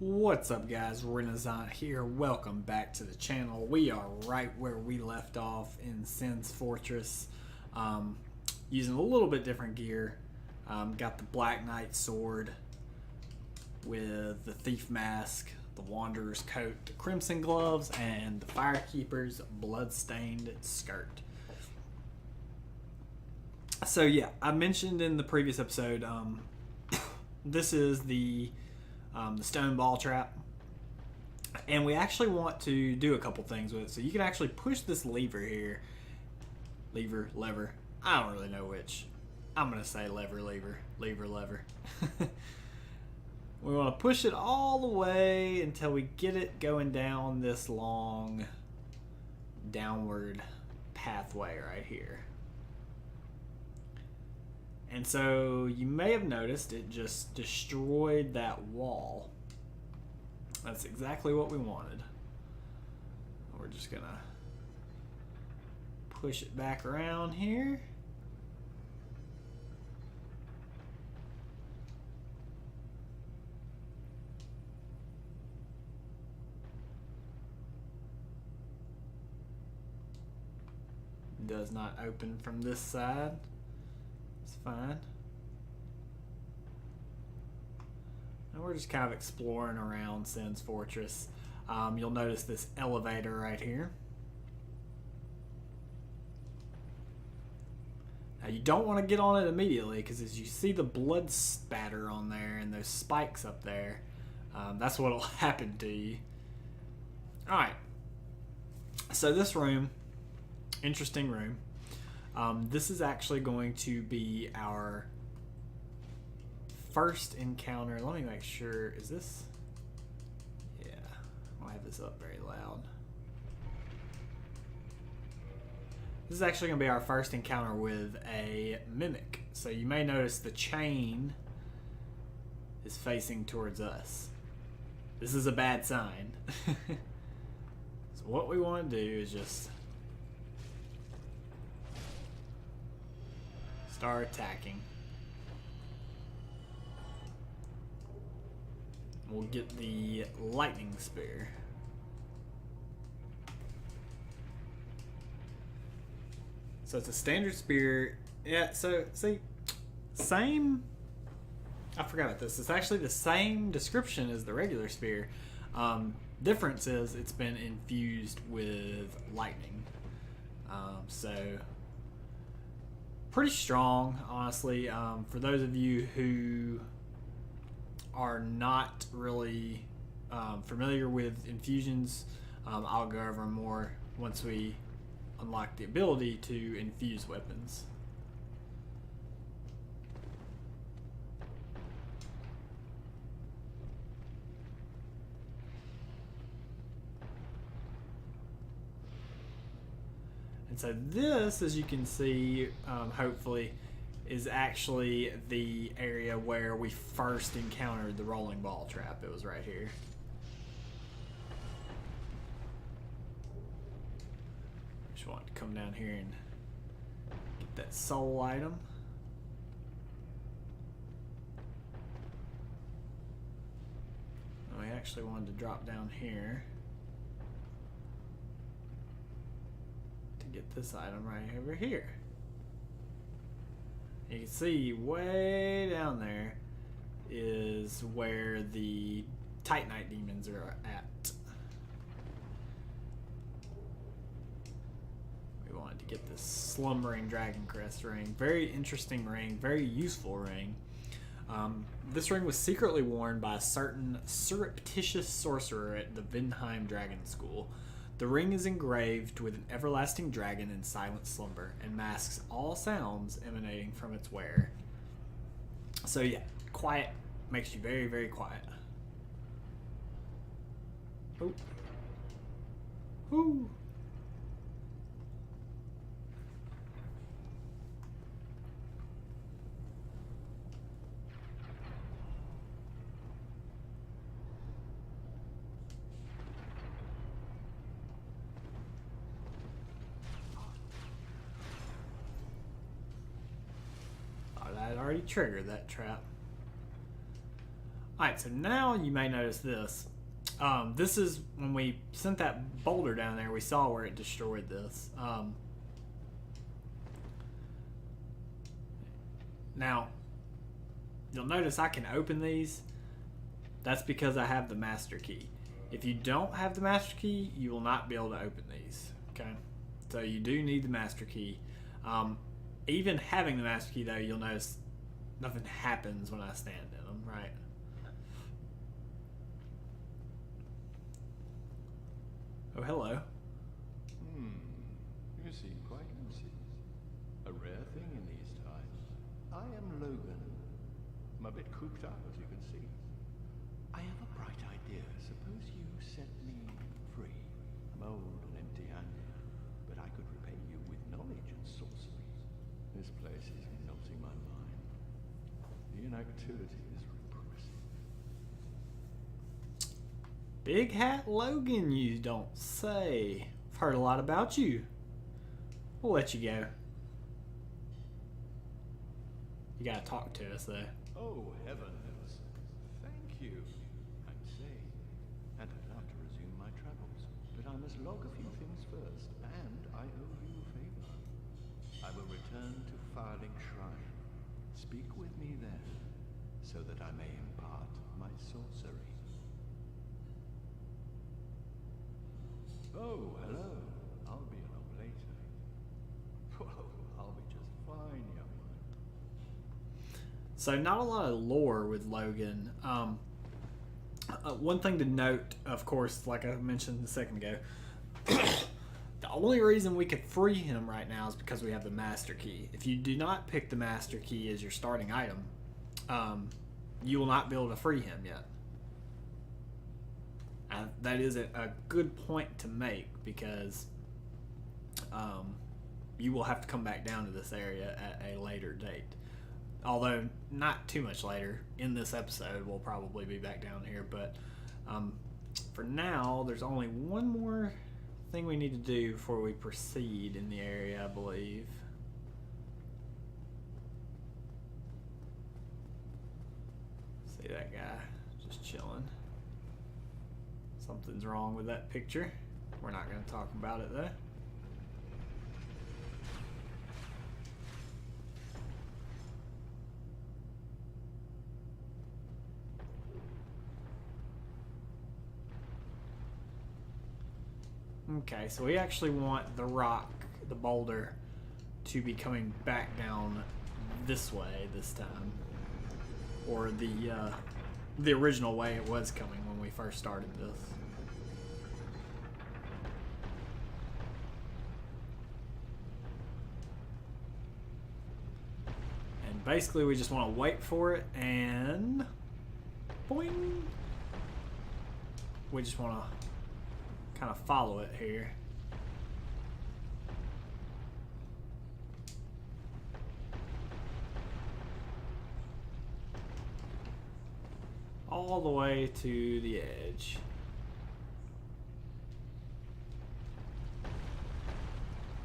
What's up, guys? Renasant here. Welcome back to the channel. We are right where we left off in Sin's Fortress, using a little bit different gear. Got the Black Knight sword with the thief mask, the wanderer's coat, the crimson gloves, and the firekeeper's blood-stained skirt. So yeah, I mentioned in the previous episode, this is the stone ball trap, and we actually want to do a couple things with it. So you can actually push this lever here, lever, I don't really know which. I'm gonna say lever. We want to push it all the way until we get it going down this long downward pathway right here. And so you may have noticed it just destroyed that wall. That's exactly what we wanted. We're just gonna push it back around here. Does not open from this side. It's fine. And we're just kind of exploring around Sin's Fortress. You'll notice this elevator right here. Now you don't want to get on it immediately, because as you see the blood spatter on there and those spikes up there, that's what will happen to you. Alright, so this room, interesting room. This is actually going to be our first encounter. Let me make sure, is this? Yeah, I'll have this up very loud. This is actually going to be our first encounter with a mimic. So you may notice the chain is facing towards us. This is a bad sign. So what we want to do is just start attacking. We'll get the lightning spear. So it's a standard spear. Yeah, so see, same. I forgot about this. It's actually the same description as the regular spear. Difference is it's been infused with lightning. So pretty strong, honestly. For those of you who are not really familiar with infusions, I'll go over more once we unlock the ability to infuse weapons. And so this, as you can see, hopefully, is actually the area where we first encountered the rolling ball trap. It was right here. Just want to come down here and get that soul item. We actually wanted to drop down here to get this item right over here. You can see way down there is where the Titanite demons are at. We wanted to get this slumbering dragon crest ring. Very interesting ring, very useful ring. This ring was secretly worn by a certain surreptitious sorcerer at the Vinheim Dragon School. The ring is engraved with an everlasting dragon in silent slumber and masks all sounds emanating from its wearer. So yeah, quiet makes you very, very quiet. Oh. Woo. I'd already triggered that trap. Alright, so now you may notice this. This is when we sent that boulder down there, we saw where it destroyed this. Now, you'll notice I can open these. That's because I have the master key. If you don't have the master key, you will not be able to open these. Okay? So you do need the master key. Even having the master key, though, you'll notice nothing happens when I stand in them, right? Oh, hello. You seem quite lucid. A rare thing in these times. I am Logan. I'm a bit cooped up, as you can see. I have a bright idea. Suppose you set me free. I'm old and empty-handed, but I could repay you with knowledge and sorcery. This place is melting my mind. The inactivity is repressive. Big Hat Logan, you don't say. I've heard a lot about you. We'll let you go. You gotta talk to us, though. Oh, heavens. Thank you. I'm safe, and I'd love to resume my travels, but I must log a few things first, and I owe you a favor. I will return to Firling Shrine. Speak with me there, so that I may impart my sorcery. Oh, hello. I'll be along later. Whoa, I'll be just fine, young man. So not a lot of lore with Logan. One thing to note, of course, like I mentioned a second ago, the only reason we could free him right now is because we have the master key. If you do not pick the master key as your starting item, you will not be able to free him yet. That is a good point to make, because you will have to come back down to this area at a later date. Although not too much later. In this episode, we'll probably be back down here. But for now, there's only one more thing we need to do before we proceed in the area, I believe. See that guy just chilling. Something's wrong with that picture. We're not going to talk about it, though. Okay, so we actually want the rock, the boulder, to be coming back down this way this time. Or the original way it was coming when we first started this. And basically we just want to wait for it and boing. We just want to kind of follow it here. All the way to the edge.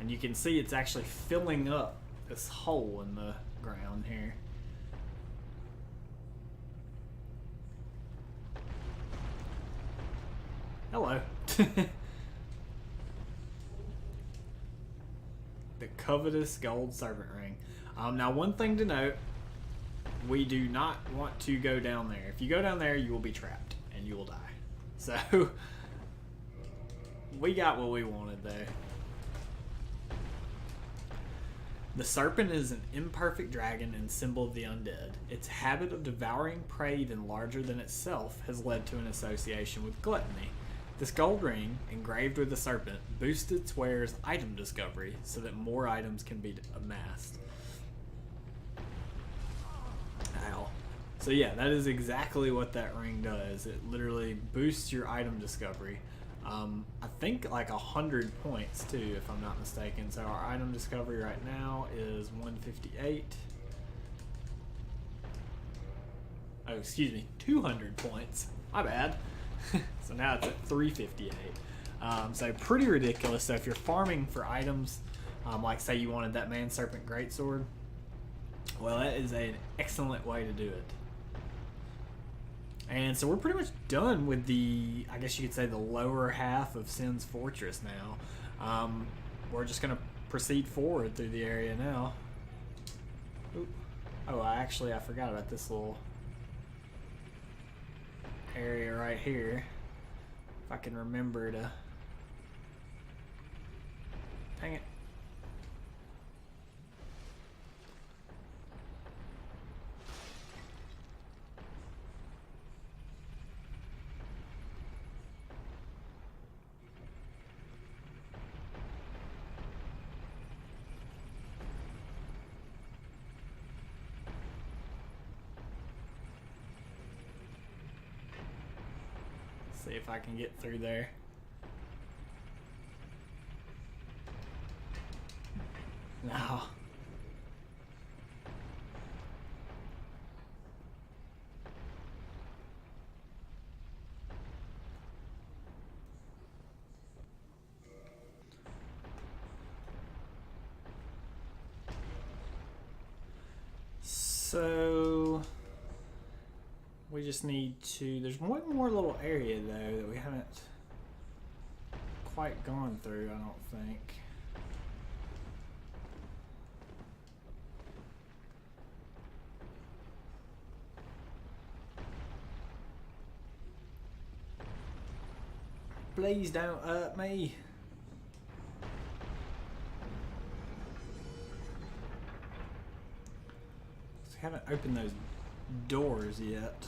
And you can see it's actually filling up this hole in the ground here. Hello. The covetous gold serpent ring. Now, one thing to note, we do not want to go down there. If you go down there, you will be trapped and you will die. So, we got what we wanted there. The serpent is an imperfect dragon and symbol of the undead. Its habit of devouring prey even larger than itself has led to an association with gluttony. This gold ring, engraved with the serpent, boosts its wearer's item discovery so that more items can be amassed. Ow. So yeah, that is exactly what that ring does. It literally boosts your item discovery. I think like 100 points too, if I'm not mistaken. So our item discovery right now is 158. Oh, excuse me, 200 points. My bad. So now it's at 358. So pretty ridiculous. So if you're farming for items, like say you wanted that man serpent greatsword, well, that is an excellent way to do it. And so we're pretty much done with the, I guess you could say, the lower half of Sin's Fortress now. We're just going to proceed forward through the area now. Oop. Oh, I forgot about this little area right here. If I can remember to... Dang it. See if I can get through there. No. So we just need to, there's one more little area though that we haven't quite gone through, I don't think. Please don't hurt me. I haven't opened those doors yet.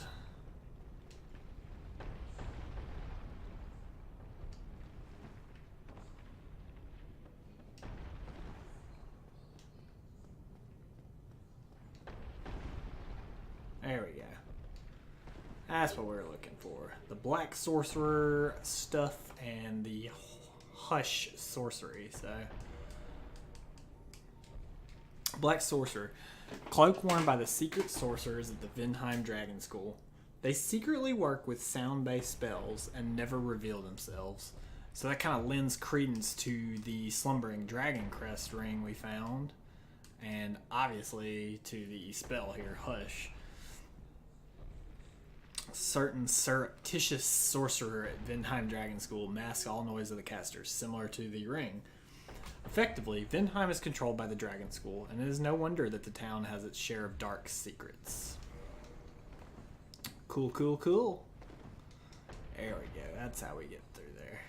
There we go. That's what we're looking for. The Black Sorcerer stuff and the Hush Sorcery. So, Black Sorcerer. Cloak worn by the secret sorcerers at the Vinheim Dragon School. They secretly work with sound-based spells and never reveal themselves. So that kind of lends credence to the Slumbering Dragon Crest ring we found. And obviously to the spell here, Hush. Certain surreptitious sorcerer at Vinheim Dragon School masks all noise of the casters, similar to the ring. Effectively, Vinheim is controlled by the Dragon School, and it is no wonder that the town has its share of dark secrets. Cool, cool, cool. There we go. That's how we get through there.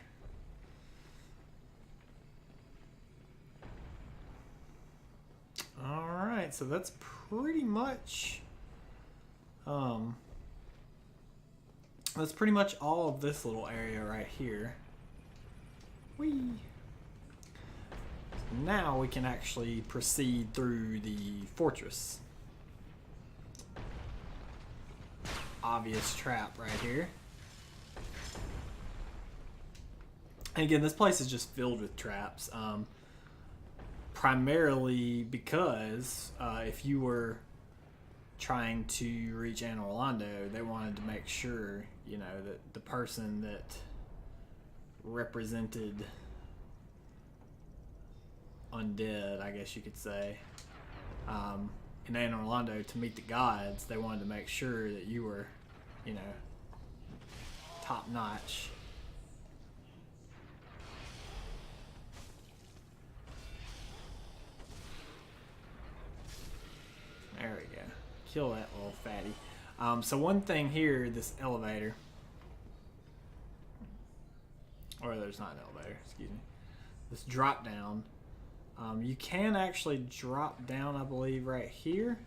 Alright, so that's pretty much... that's pretty much all of this little area right here. Whee! Now we can actually proceed through the fortress. Obvious trap right here. And again, this place is just filled with traps. Primarily because if you were trying to reach Anne Orlando, they wanted to make sure, you know, that the person that represented undead, I guess you could say, in Anne Orlando to meet the gods, they wanted to make sure that you were, you know, top notch. There we go. Kill that little fatty. So one thing here, this elevator, or there's not an elevator, excuse me, this drop down, you can actually drop down, I believe, right here.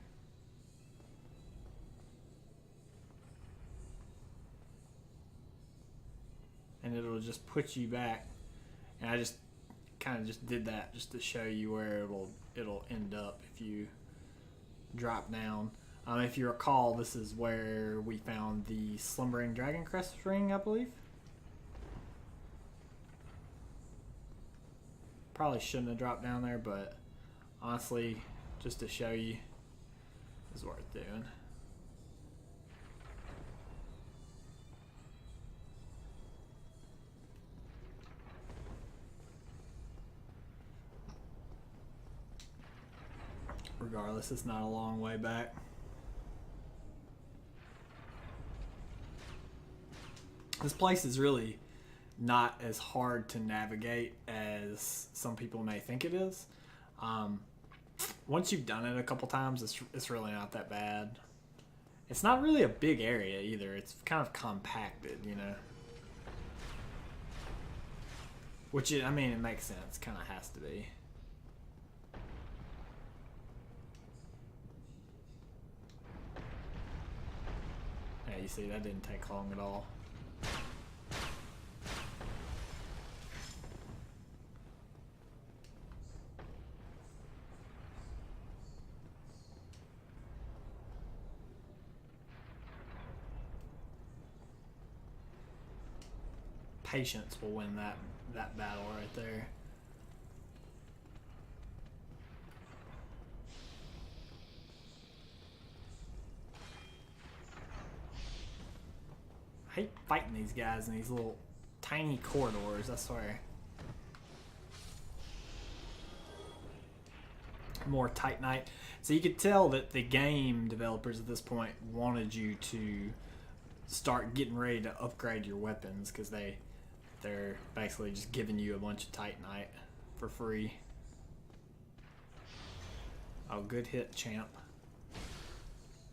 And it'll just put you back. And I just kind of just did that just to show you where it'll end up if you drop down. If you recall, this is where we found the Slumbering Dragon Crest ring, I believe. Probably shouldn't have dropped down there, but honestly, just to show you, is worth doing. Regardless, it's not a long way back. This place is really not as hard to navigate as some people may think it is. Once you've done it a couple times, it's really not that bad. It's not really a big area either. It's kind of compacted, you know. Which, I mean, it makes sense. Kind of has to be. Yeah, you see, that didn't take long at all. Patience will win that battle right there. I hate fighting these guys in these little tiny corridors, I swear. More Tight Night. So you could tell that the game developers at this point wanted you to start getting ready to upgrade your weapons, because they're basically just giving you a bunch of Titanite for free. Oh, good hit, champ.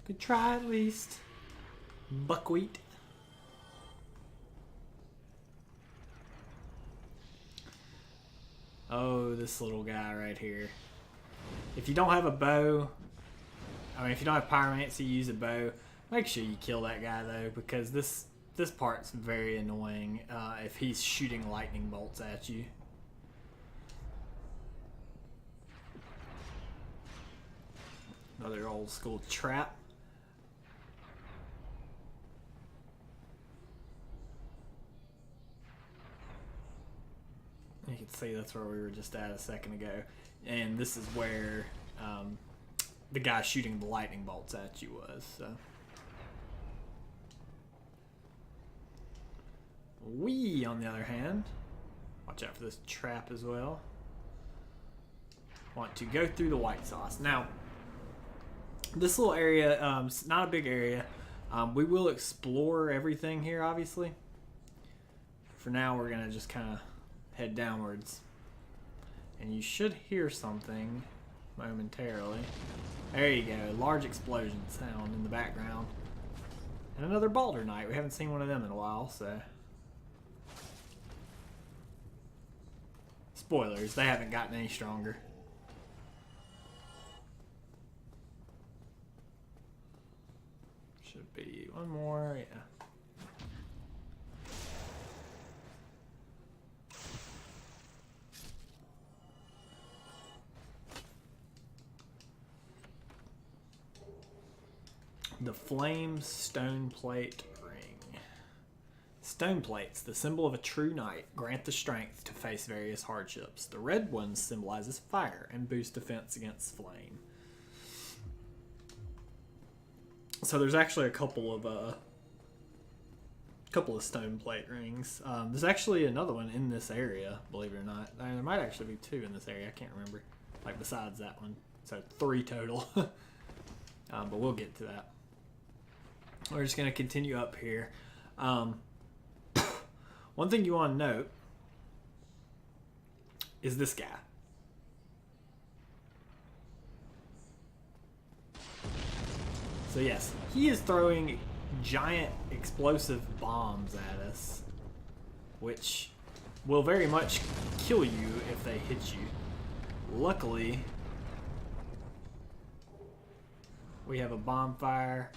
Good try at least. Buckwheat. Oh, this little guy right here. If you don't have a bow, I mean, if you don't have pyromancy, use a bow. Make sure you kill that guy though, because this part's very annoying if he's shooting lightning bolts at you. Another old school trap. You can see that's where we were just at a second ago. And this is where the guy shooting the lightning bolts at you was. So. We, on the other hand, watch out for this trap as well. Want to go through the white sauce. Now, this little area, it's not a big area. We will explore everything here, obviously. For now, we're going to just kind of head downwards. And you should hear something momentarily. There you go. Large explosion sound in the background. And another Baldur Knight. We haven't seen one of them in a while, so... Spoilers, they haven't gotten any stronger. Should be one more, yeah. The Flame Stone Plate Ring. Stone plates, the symbol of a true knight, grant the strength to face various hardships. The red one symbolizes fire and boosts defense against flame. So there's actually a couple of stone plate rings. There's actually another one in this area, believe it or not. There might actually be two in this area. I can't remember. Like besides that one, so 3 total. But we'll get to that. We're just gonna continue up here. One thing you want to note is this guy. So yes, he is throwing giant explosive bombs at us, which will very much kill you if they hit you. Luckily, we have a bonfire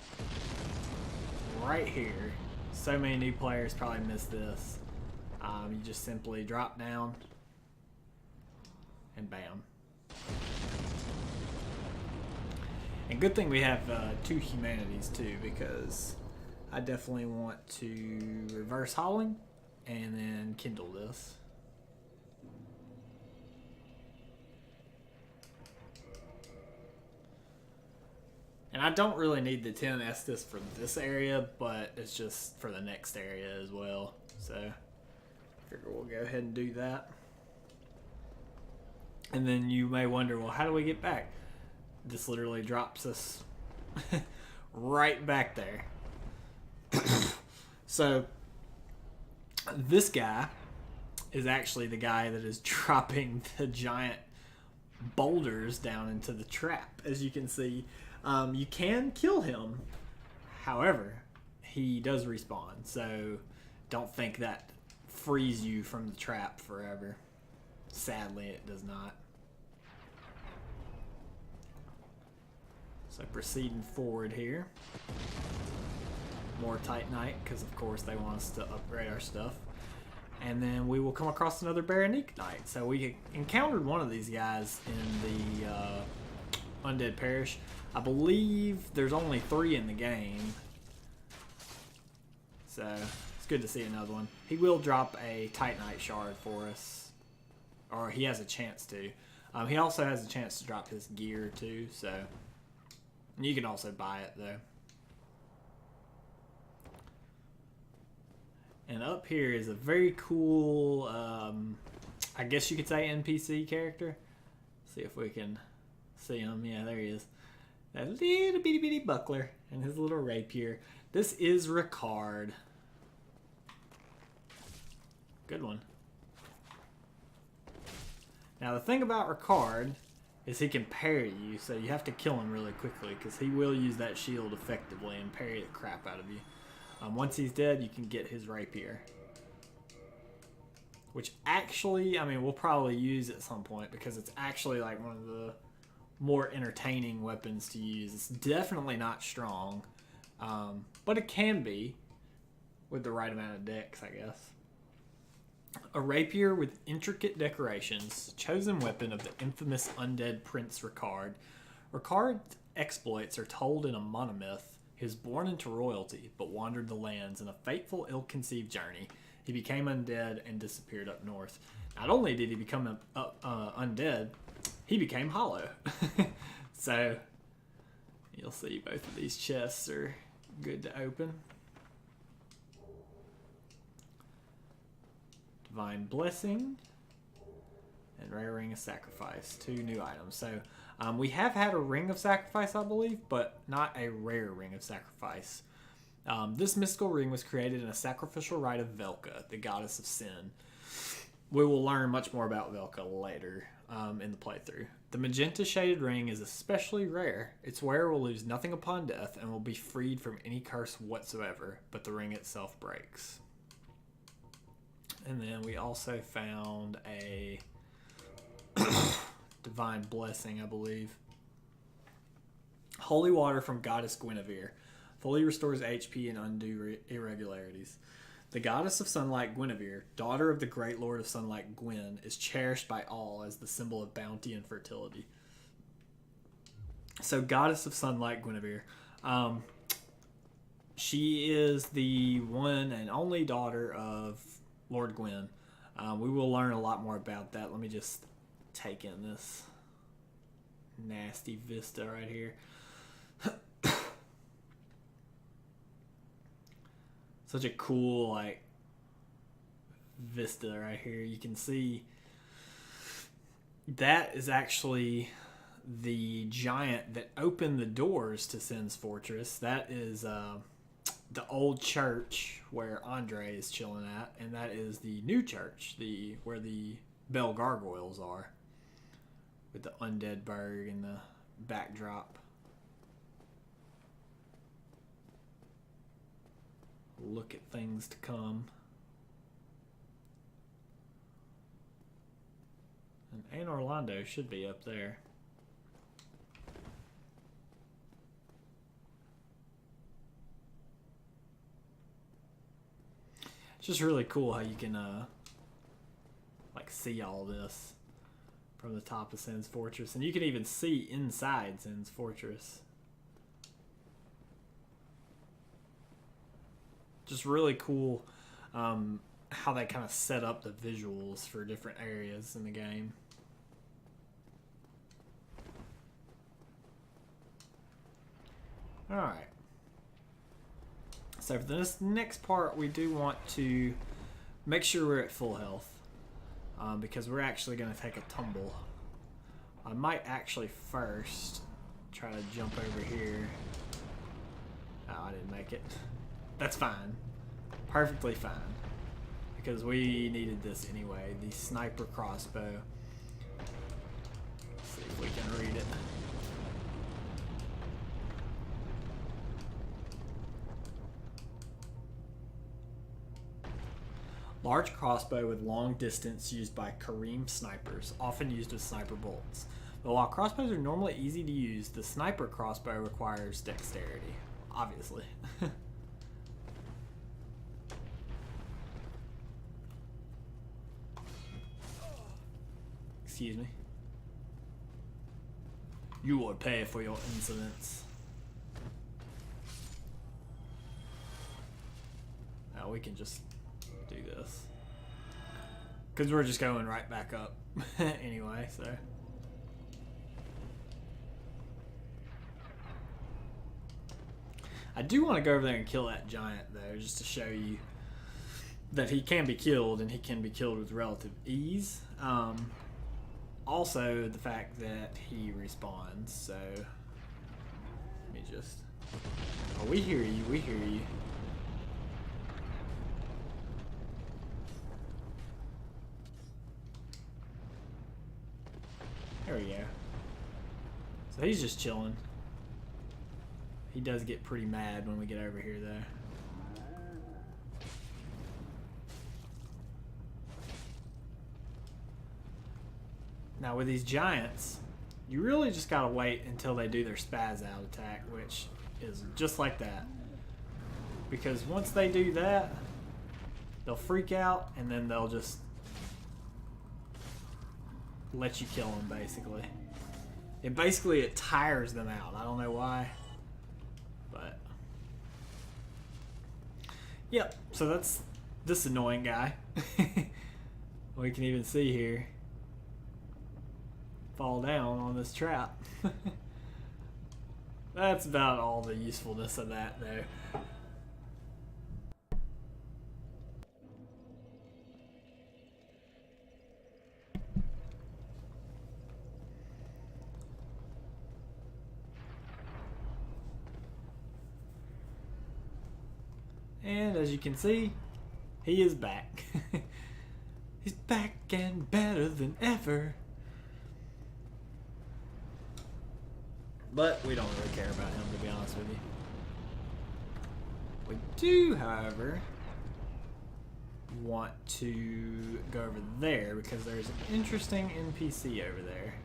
right here. So many new players probably missed this. You just simply drop down and bam. And good thing we have 2 humanities too, because I definitely want to reverse hauling and then kindle this. And I don't really need the 10 Estus for this area, but it's just for the next area as well. So I figure we'll go ahead and do that. And then you may wonder, well, how do we get back? This literally drops us right back there. So This guy is actually the guy that is dropping the giant boulders down into the trap. As you can see, you can kill him. However, he does respawn, so don't think that frees you from the trap forever. Sadly, it does not. So proceeding forward here. More Titanite, because of course they want us to upgrade our stuff. And then we will come across another Baronique Knight. So we encountered one of these guys in the Undead Parish. I believe there's only 3 in the game. So it's good to see another one. He will drop a Titanite shard for us. Or he has a chance to. He also has a chance to drop his gear too. So you can also buy it though. And up here is a very cool, I guess you could say NPC character. See if we can see him. Yeah, there he is. That little bitty buckler and his little rapier. This is Ricard. Good one. Now the thing about Ricard is he can parry you, so you have to kill him really quickly because he will use that shield effectively and parry the crap out of you. Once he's dead, you can get his rapier. Which actually, I mean, we'll probably use at some point because it's actually like one of the more entertaining weapons to use. It's definitely not strong, but it can be with the right amount of dex, I guess. A rapier with intricate decorations, chosen weapon of the infamous undead Prince Ricard. Ricard's exploits are told in a monomyth. He was born into royalty, but wandered the lands in a fateful, ill-conceived journey. He became undead and disappeared up north. Not only did he become undead, he became hollow. So, you'll see both of these chests are good to open. Divine Blessing and Rare Ring of Sacrifice. 2 new items. So, we have had a Ring of Sacrifice, I believe, but not a rare Ring of Sacrifice. This mystical ring was created in a sacrificial rite of Velka, the goddess of sin. We will learn much more about Velka later in the playthrough. The magenta shaded ring is especially rare. Its wearer will lose nothing upon death and will be freed from any curse whatsoever, but the ring itself breaks. And then we also found a Divine Blessing, I believe. Holy water from Goddess Guinevere. Fully restores HP and undo irregularities. The Goddess of Sunlight Guinevere, daughter of the Great Lord of Sunlight Gwyn, is cherished by all as the symbol of bounty and fertility. So Goddess of Sunlight Guinevere. She is the one and only daughter of Lord Gwyn. We will learn a lot more about that. Let me just take in this nasty vista right here. Such a cool like vista right here. You can see that is actually the giant that opened the doors to Sin's Fortress. That is the old church where Andre is chilling at, and that is the new church, where the Bell Gargoyles are, with the undead berg in the backdrop. Look at things to come. And Anne Orlando should be up there. It's just really cool how you can like see all this from the top of Sin's Fortress, and you can even see inside Sin's Fortress. Just really cool how they kind of set up the visuals for different areas in the game. Alright. So for this next part, we do want to make sure we're at full health. Because we're actually going to take a tumble. I might actually first try to jump over here. Oh, I didn't make it. That's fine. Perfectly fine. because we needed this anyway. The sniper crossbow. Let's see if we can read it. Large crossbow with long distance used by Kareem snipers, often used with sniper bolts. But while crossbows are normally easy to use, the sniper crossbow requires dexterity, obviously. Excuse me. You will pay for your insolence. Now we can just do this. Because we're just going right back up anyway, so. I do want to go over there and kill that giant, though, just to show you that he can be killed, and he can be killed with relative ease. Also, the fact that he respawns, so. Let me just. Oh, we hear you, we hear you. There we go. So he's just chilling. He does get pretty mad when we get over here, though. Now, with these giants, you really just gotta wait until they do their spaz out attack, which is just like that. Because once they do that, they'll freak out, and then they'll just let you kill them, basically. It tires them out. I don't know why, but yep. So that's this annoying guy. We can even see here fall down on this trap. That's about all the usefulness of that, though. And as you can see, he is back. He's back and better than ever. But we don't really care about him, to be honest with you. We do, however, want to go over there because there's an interesting NPC over there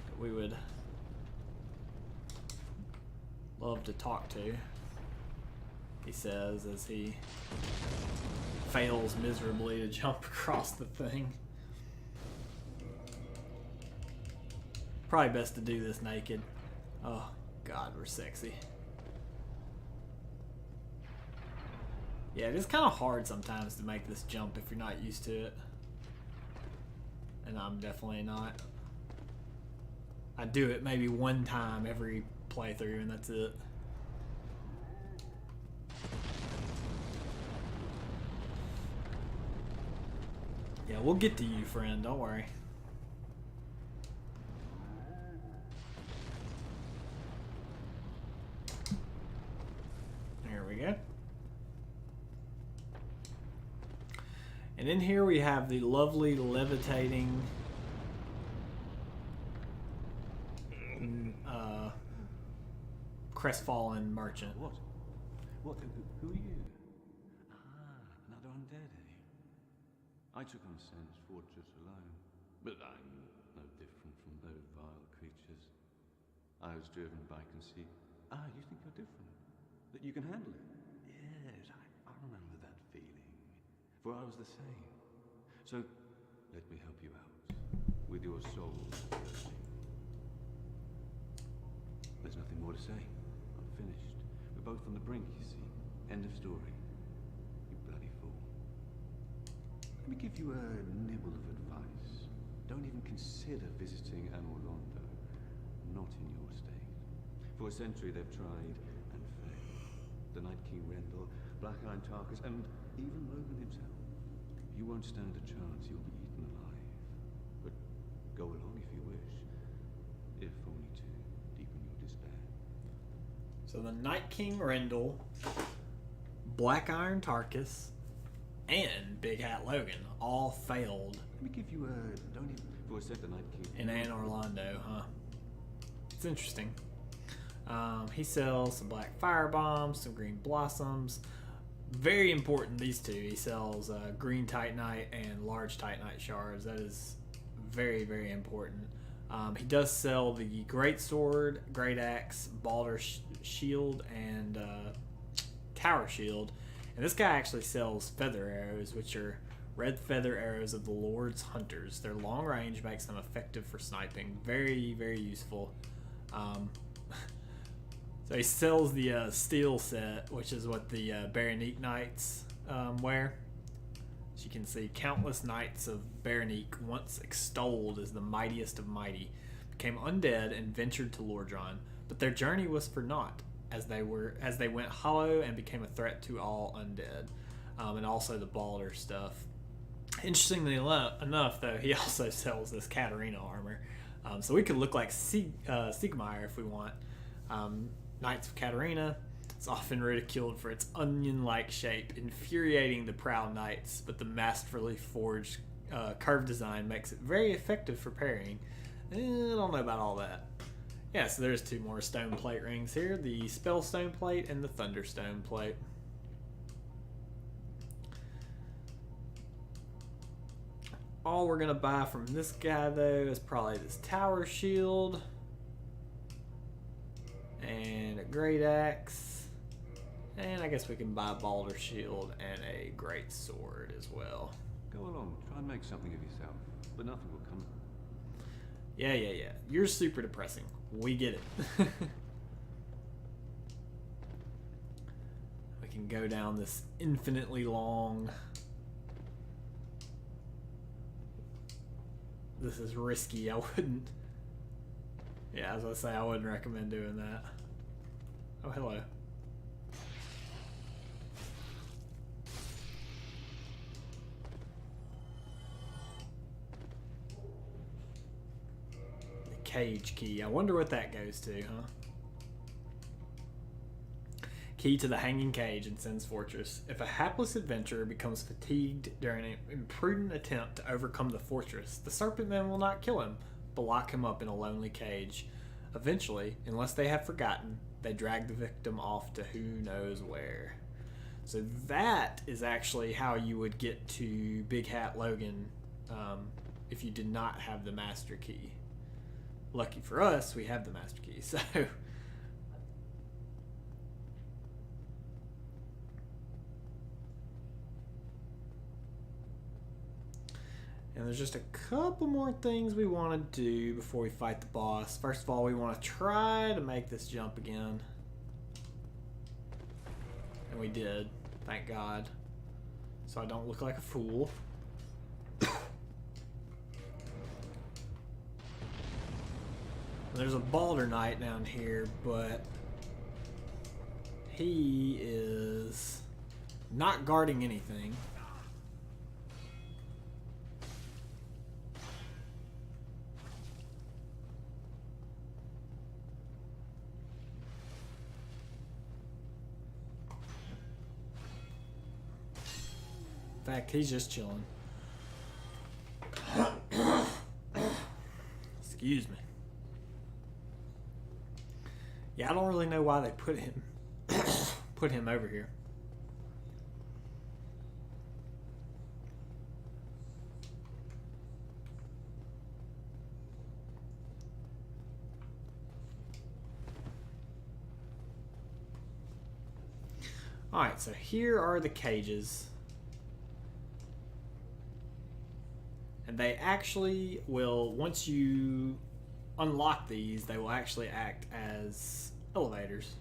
that we would love to talk to. He says as he fails miserably to jump across the thing. Probably best to do this naked. Oh God, we're sexy. Yeah, it is kind of hard sometimes to make this jump if you're not used to it. And I'm definitely not. I do it maybe one time every playthrough and that's it. Yeah, we'll get to you, friend. Don't worry. There we go. And in here we have the lovely levitating crestfallen merchant. What? Who are you? Ah, another undead, eh? I took on Sen's fortress alone, but I'm no different from those vile creatures. I was driven by conceit. Ah, you think you're different? That you can handle it? Yes, I remember that feeling. For I was the same. So, let me help you out. With your soul searching. There's nothing more to say. I'm finished. We're both on the brink, you see. End of story. You bloody fool. Let me give you a nibble of advice. Don't even consider visiting Anor Londo. Not in your state. For a century they've tried and failed. The Night King Rendell, Black Iron Tarkus, and even Logan himself. You won't stand a chance, you'll be eaten alive. But go along if you wish. If only to deepen your despair. So the Night King Rendell, Black Iron Tarkus, and Big Hat Logan all failed Let me give you a don't even for a second I'd keep in Anne Orlando, huh? It's interesting. He sells some black fire bombs, some green blossoms. Very important, these two. He sells green titanite and large titanite shards. That is very, very important. He does sell the great sword, great axe, balder shield, and tower shield. And this guy actually sells feather arrows, which are red feather arrows of the Lord's Hunters. Their long range makes them effective for sniping. Very, very useful. So he sells the steel set, which is what the Baronique Knights wear. As you can see, countless knights of Baronique, once extolled as the mightiest of mighty, became undead and ventured to Lordran. But their journey was for naught, as they went hollow and became a threat to all undead, and also the Balder stuff. Interestingly enough, though, he also sells this Katarina armor, so we could look like Siegmeyer if we want. Knights of Katarina. It's often ridiculed for its onion-like shape, infuriating the proud knights, but the masterfully forged curved design makes it very effective for parrying. I don't know about all that. Yeah, so there's two more stone plate rings here, the Spell Stone Plate and the Thunderstone Plate. All we're going to buy from this guy, though, is probably this Tower Shield and a Great Axe. And I guess we can buy a Balder Shield and a Great Sword as well. Go along, try and make something of yourself, but nothing will come. Yeah. You're super depressing. We get it. We can go down this infinitely long... This is risky. I wouldn't... Yeah, as I say, I wouldn't recommend doing that. Oh, hello. The cage key. I wonder what that goes to, huh? Key to the Hanging Cage in Sin's Fortress. If a hapless adventurer becomes fatigued during an imprudent attempt to overcome the fortress, the Serpent Men will not kill him, but lock him up in a lonely cage. Eventually, unless they have forgotten, they drag the victim off to who knows where. So that is actually how you would get to Big Hat Logan if you did not have the Master Key. Lucky for us, we have the Master Key, so... And there's just a couple more things we want to do before we fight the boss. First of all, we want to try to make this jump again. And we did, thank God. So I don't look like a fool. There's a Balder Knight down here, but he is not guarding anything. In fact, he's just chilling. Excuse me. Yeah, I don't really know why they put him over here. Alright, so here are the cages. And they actually will, once you unlock these, they will actually act as elevators.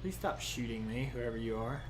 Please stop shooting me, whoever you are.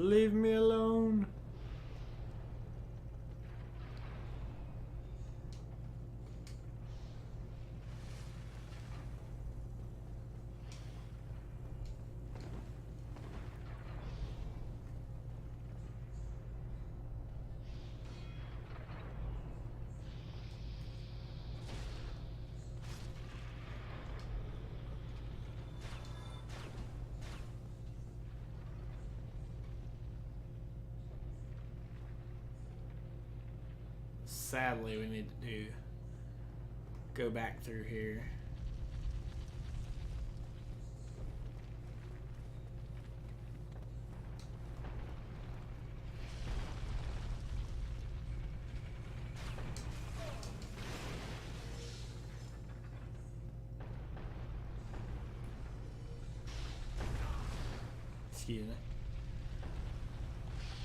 Leave me alone. Sadly, we need to go back through here. Excuse me.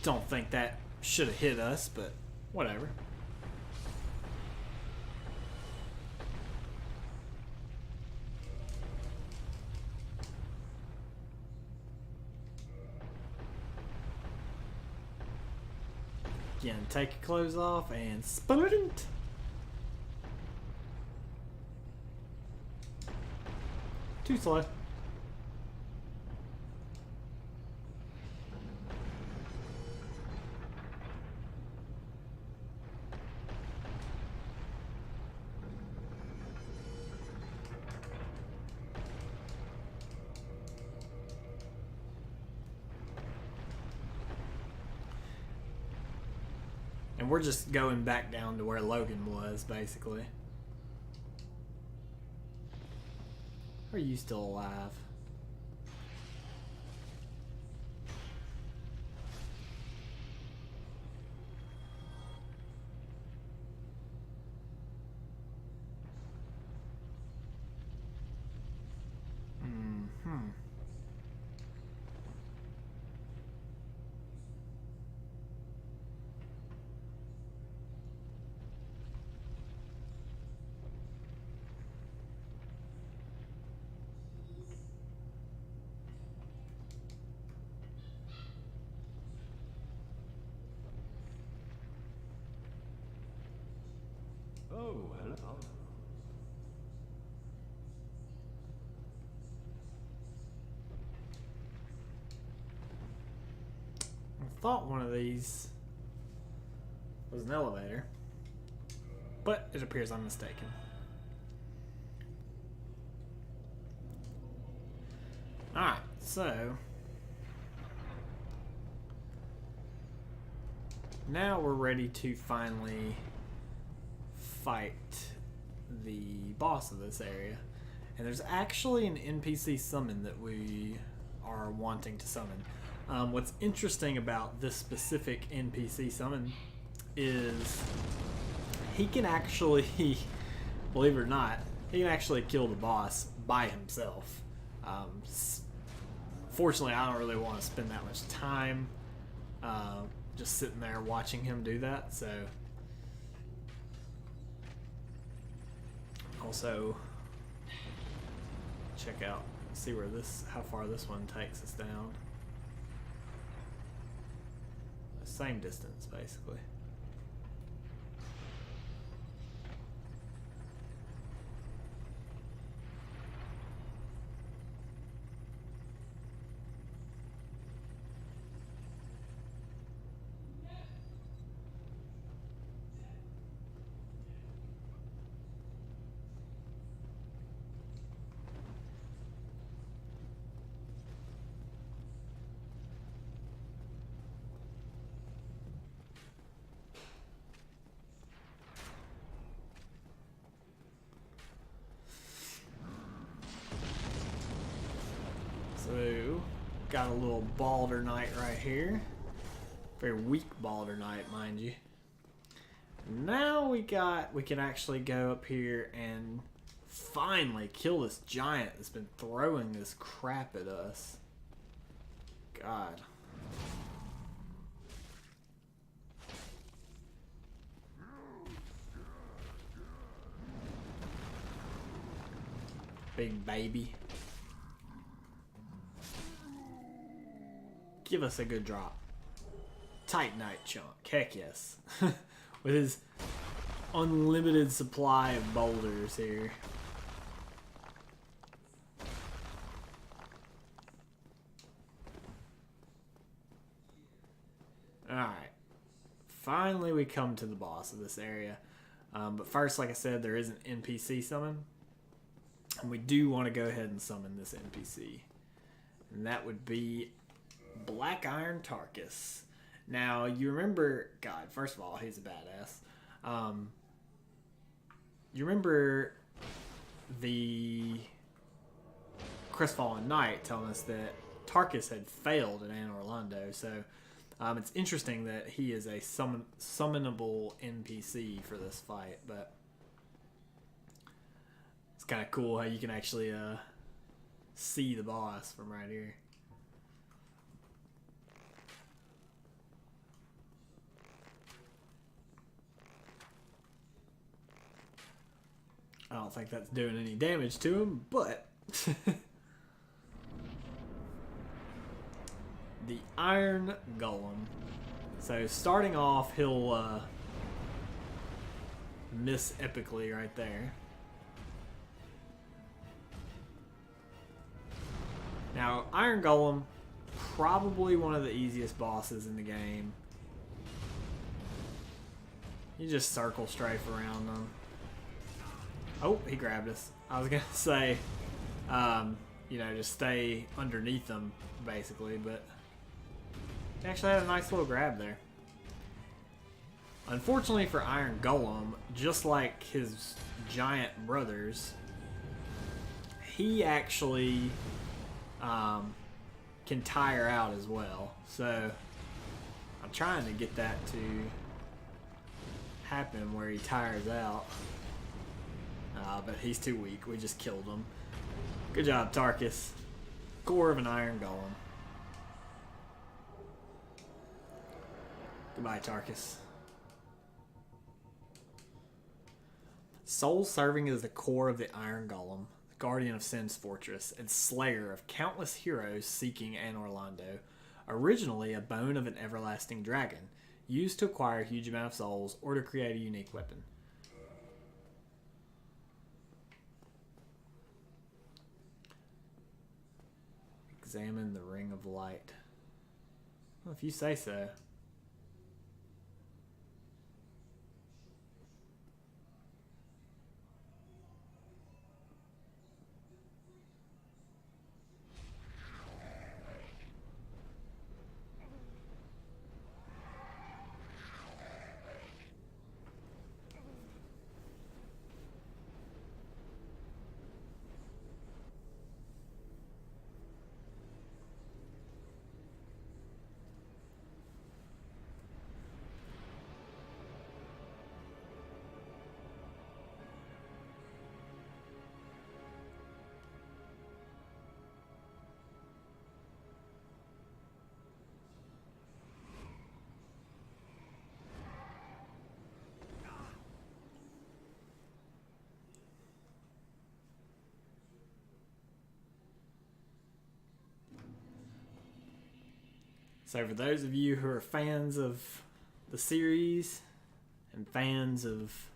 Don't think that should have hit us, but whatever. Again, take your clothes off and splint. Too slow. And we're just going back down to where Logan was, basically. Are you still alive? Mm-hmm. Oh, hello. I thought one of these was an elevator, but it appears I'm mistaken. Alright, so now we're ready to finally fight the boss of this area. And there's actually an NPC summon that we are wanting to summon. What's interesting about this specific NPC summon is he can actually, believe it or not, he can actually kill the boss by himself. Fortunately, I don't really want to spend that much time just sitting there watching him do that, so also check out, see where this, how far this one takes us down. The same distance, basically. So, got a little Balder Knight right here. Very weak Balder Knight, mind you. Now we can actually go up here and finally kill this giant that's been throwing this crap at us. God. Big baby. Give us a good drop. Titanite chunk. Heck yes. With his unlimited supply of boulders here. Alright. Finally we come to the boss of this area. But first, like I said, there is an NPC summon. And we do want to go ahead and summon this NPC. And that would be Black Iron Tarkus. Now, you remember... God, first of all, he's a badass. You remember the Crestfallen Knight telling us that Tarkus had failed in Anor Londo, so it's interesting that he is a summonable NPC for this fight, but it's kind of cool how you can actually see the boss from right here. I don't think that's doing any damage to him, but the Iron Golem. So starting off, he'll miss epically right there. Now, Iron Golem, probably one of the easiest bosses in the game. You just circle strafe around them. Oh, he grabbed us. I was gonna say, you know, just stay underneath them, basically, but he actually had a nice little grab there. Unfortunately for Iron Golem, just like his giant brothers, he actually can tire out as well. So I'm trying to get that to happen where he tires out. But he's too weak. We just killed him. Good job, Tarkus. Core of an Iron Golem. Goodbye, Tarkus. Soul serving as the core of the Iron Golem, the guardian of Sin's fortress, and slayer of countless heroes seeking Anor Londo. Originally a bone of an everlasting dragon, used to acquire a huge amount of souls or to create a unique weapon. Examine the Ring of Light. Well, if you say so. So for those of you who are fans of the series and fans of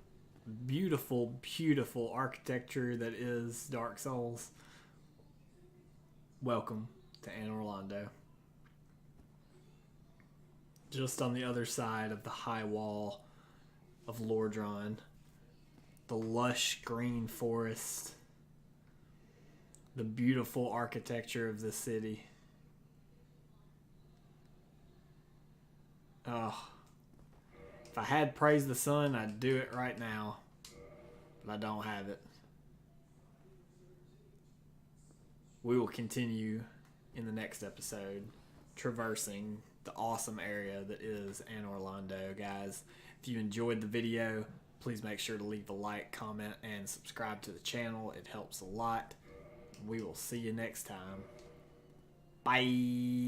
beautiful, beautiful architecture that is Dark Souls, welcome to Anor Londo. Just on the other side of the high wall of Lordran, the lush green forest, the beautiful architecture of the city. Oh, if I had Praise the Sun, I'd do it right now, but I don't have it. We will continue in the next episode traversing the awesome area that is Anor Londo, guys. If you enjoyed the video, please make sure to leave a like, comment, and subscribe to the channel. It helps a lot. We will see you next time. Bye.